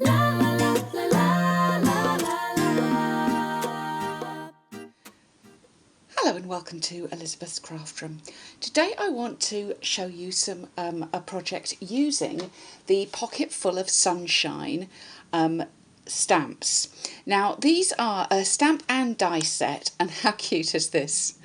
Hello and welcome to Elizabeth's Craft Room. Today I want to show you a project using the Pocketful of Sunshine stamps. Now these are a stamp and die set, and how cute is this?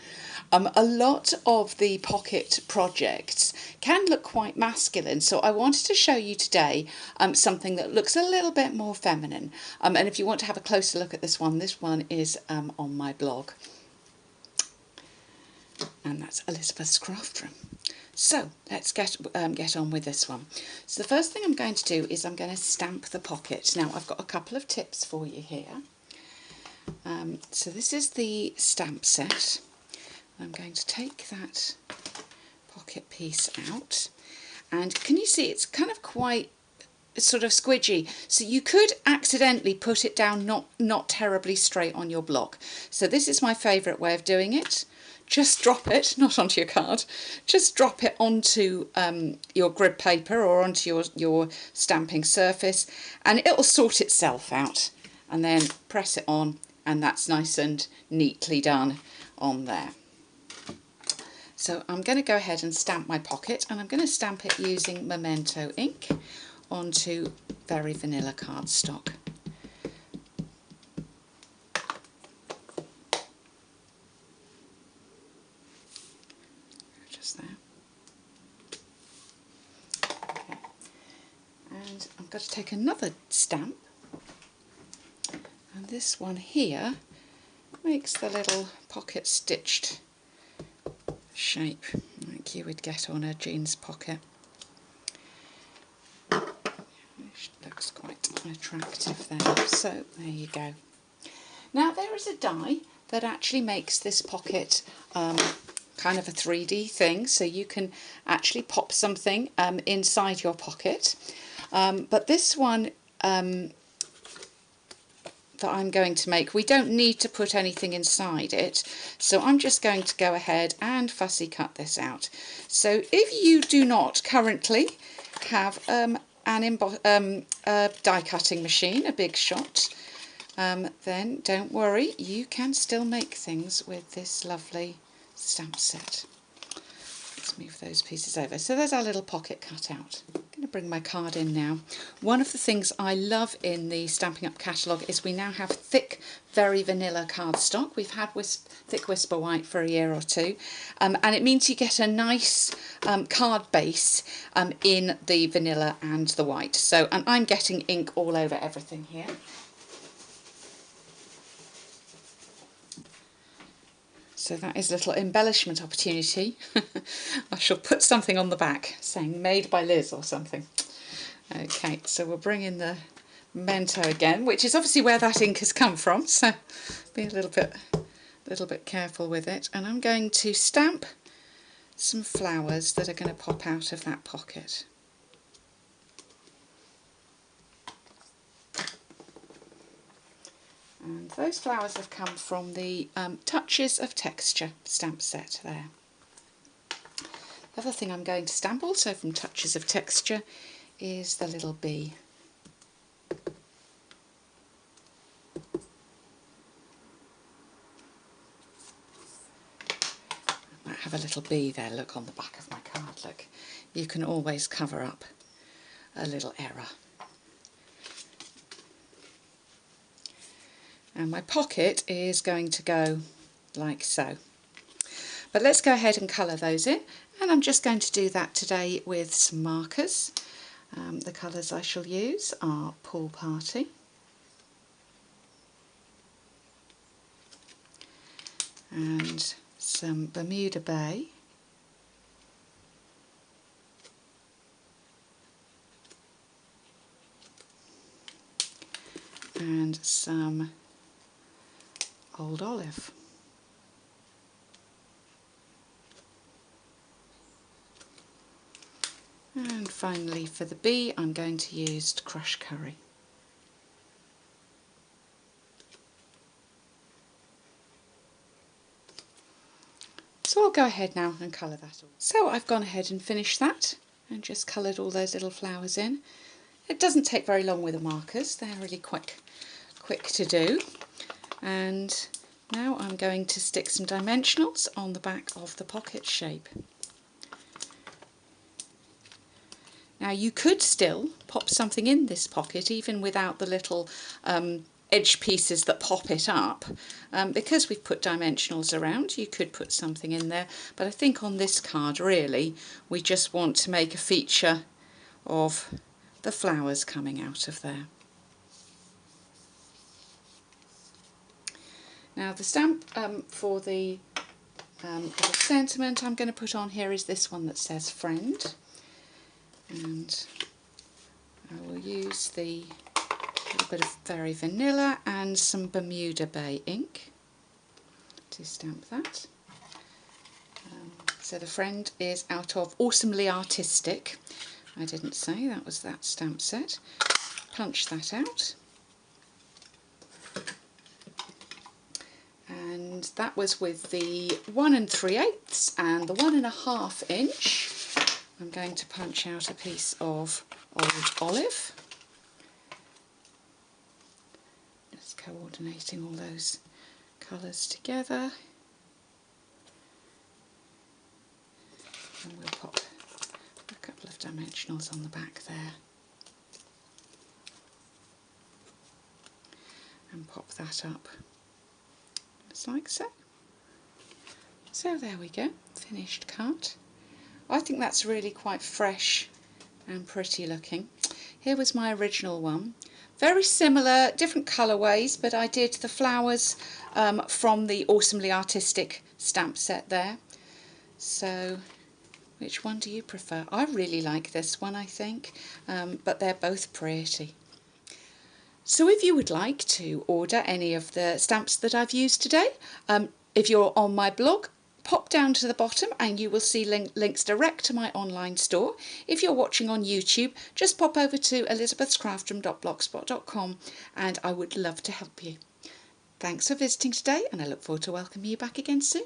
A lot of the pocket projects can look quite masculine, so I wanted to show you today something that looks a little bit more feminine. And if you want to have a closer look at this one is on my blog. And that's Elizabeth's Craft Room. So let's get on with this one. So the first thing I'm going to do is I'm going to stamp the pocket. Now I've got a couple of tips for you here. So this is the stamp set. I'm going to take that pocket piece out, and can you see it's kind of quite sort of squidgy, so you could accidentally put it down not terribly straight on your block. So this is my favourite way of doing it. Just drop it, not onto your card, just drop it onto your grid paper or onto your stamping surface, and it'll sort itself out, and then press it on, and that's nice and neatly done on there. So I'm going to go ahead and stamp my pocket, and I'm going to stamp it using Memento ink onto very vanilla cardstock. Just there. Okay. And I'm going to take another stamp, and this one here makes the little pocket stitched shape like you would get on a jeans pocket. It looks quite attractive there, so there you go. Now there is a die that actually makes this pocket kind of a 3D thing, so you can actually pop something inside your pocket, but this one that I'm going to make, we don't need to put anything inside it, so I'm just going to go ahead and fussy cut this out. So if you do not currently have a die cutting machine, a Big Shot, then don't worry, you can still make things with this lovely stamp set. Let's move those pieces over. So there's our little pocket cut out. I'm going to bring my card in now. One of the things I love in the Stampin' Up catalogue is we now have thick, very vanilla cardstock. We've had thick Whisper White for a year or two, and it means you get a nice card base in the vanilla and the white. So, and I'm getting ink all over everything here. So that is a little embellishment opportunity. I shall put something on the back saying made by Liz or something. Okay, so we'll bring in the Memento again, which is obviously where that ink has come from, so be a little bit careful with it. And I'm going to stamp some flowers that are going to pop out of that pocket. And those flowers have come from the Touches of Texture stamp set there. The other thing I'm going to stamp also from Touches of Texture is the little bee. I might have a little bee there, look, on the back of my card, look. You can always cover up a little error. And my pocket is going to go like so. But let's go ahead and colour those in, and I'm just going to do that today with some markers. The colours I shall use are Pool Party, and some Bermuda Bay, and some Old Olive. And finally for the bee I'm going to use crushed curry. So I'll go ahead now and colour that all. So I've gone ahead and finished that and just coloured all those little flowers in. It doesn't take very long with the markers, they're really quick to do. And now I'm going to stick some dimensionals on the back of the pocket shape. Now you could still pop something in this pocket even without the little edge pieces that pop it up. Because we've put dimensionals around, you could put something in there, but I think on this card really we just want to make a feature of the flowers coming out of there. Now the stamp for the little sentiment I'm going to put on here is this one that says friend, and I will use the little bit of Very Vanilla and some Bermuda Bay ink to stamp that. So the friend is out of Awesomely Artistic. I didn't say that was that stamp set. Punch that out. And that was with the 1 3/8 and the 1.5 inch. I'm going to punch out a piece of Old Olive. Just coordinating all those colours together. And we'll pop a couple of dimensionals on the back there. And pop that up. Just like so. So there we go, finished card. I think that's really quite fresh and pretty looking. Here was my original one. Very similar, different colourways, but I did the flowers from the Awesomely Artistic stamp set there. So which one do you prefer? I really like this one, I think, but they're both pretty. So if you would like to order any of the stamps that I've used today, if you're on my blog, pop down to the bottom and you will see links direct to my online store. If you're watching on YouTube, just pop over to elizabethscraftroom.blogspot.com and I would love to help you. Thanks for visiting today, and I look forward to welcoming you back again soon.